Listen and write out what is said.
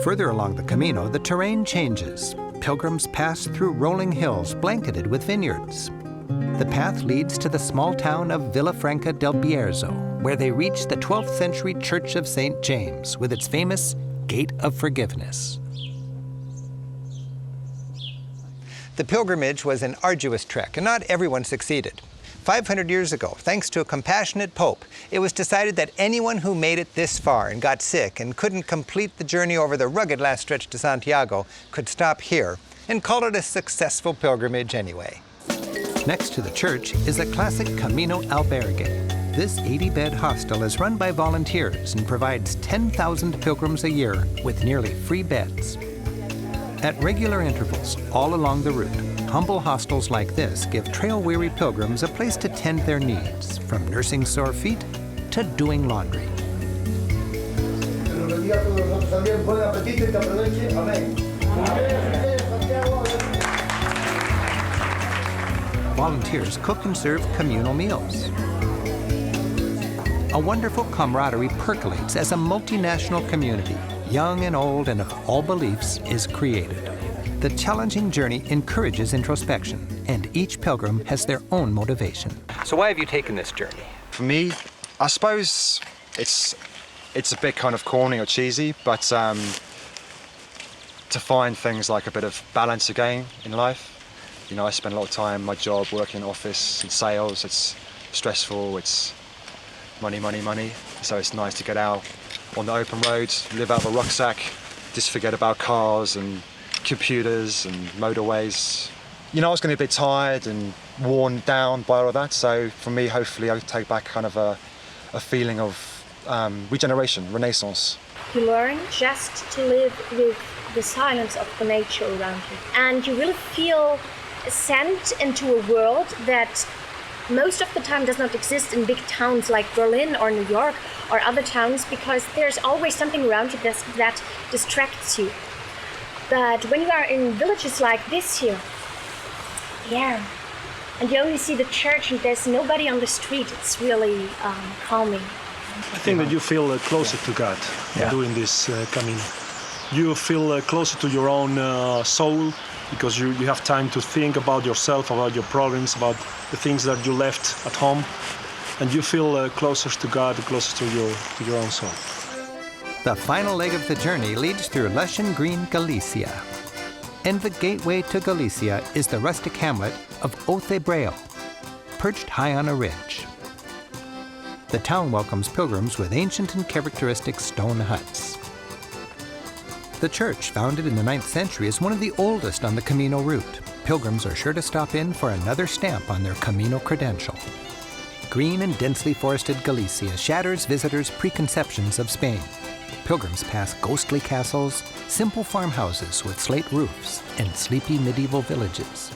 Further along the Camino, the terrain changes. Pilgrims pass through rolling hills blanketed with vineyards. The path leads to the small town of Villafranca del Bierzo, where they reach the 12th century Church of St. James with its famous Gate of Forgiveness. The pilgrimage was an arduous trek, and not everyone succeeded. 500 years ago, thanks to a compassionate pope, it was decided that anyone who made it this far and got sick and couldn't complete the journey over the rugged last stretch to Santiago could stop here and call it a successful pilgrimage anyway. Next to the church is a classic Camino Al Bergen. This 80-bed hostel is run by volunteers and provides 10,000 pilgrims a year with nearly free beds. At regular intervals all along the route, humble hostels like this give trail-weary pilgrims a place to tend their needs, from nursing sore feet to doing laundry. Volunteers cook and serve communal meals. A wonderful camaraderie percolates as a multinational community, young and old and of all beliefs, is created. The challenging journey encourages introspection, and each pilgrim has their own motivation. So why have you taken this journey? For me, I suppose it's a bit kind of corny or cheesy, but to find things like a bit of balance again in life. You know, I spend a lot of time in my job working in office, in sales. It's stressful, it's money, money, money. So it's nice to get out on the open roads, live out of a rucksack, just forget about cars and computers and motorways. You know, I was going to be a bit tired and worn down by all of that, so for me, hopefully, I'll take back kind of a feeling of regeneration, renaissance. You learn just to live with the silence of the nature around you, and you really feel sent into a world that most of the time does not exist in big towns like Berlin or New York or other towns, because there's always something around you that distracts you. But when you are in villages like this here, yeah, and you only see the church and there's nobody on the street, it's really calming. I think that you feel closer to God doing this Camino. You feel closer to your own soul, because you have time to think about yourself, about your problems, about the things that you left at home, and you feel closer to God, closer to your own soul. The final leg of the journey leads through lush and green Galicia. And the gateway to Galicia is the rustic hamlet of Ocebreo, perched high on a ridge. The town welcomes pilgrims with ancient and characteristic stone huts. The church, founded in the 9th century, is one of the oldest on the Camino route. Pilgrims are sure to stop in for another stamp on their Camino credential. Green and densely forested Galicia shatters visitors' preconceptions of Spain. Pilgrims pass ghostly castles, simple farmhouses with slate roofs, and sleepy medieval villages.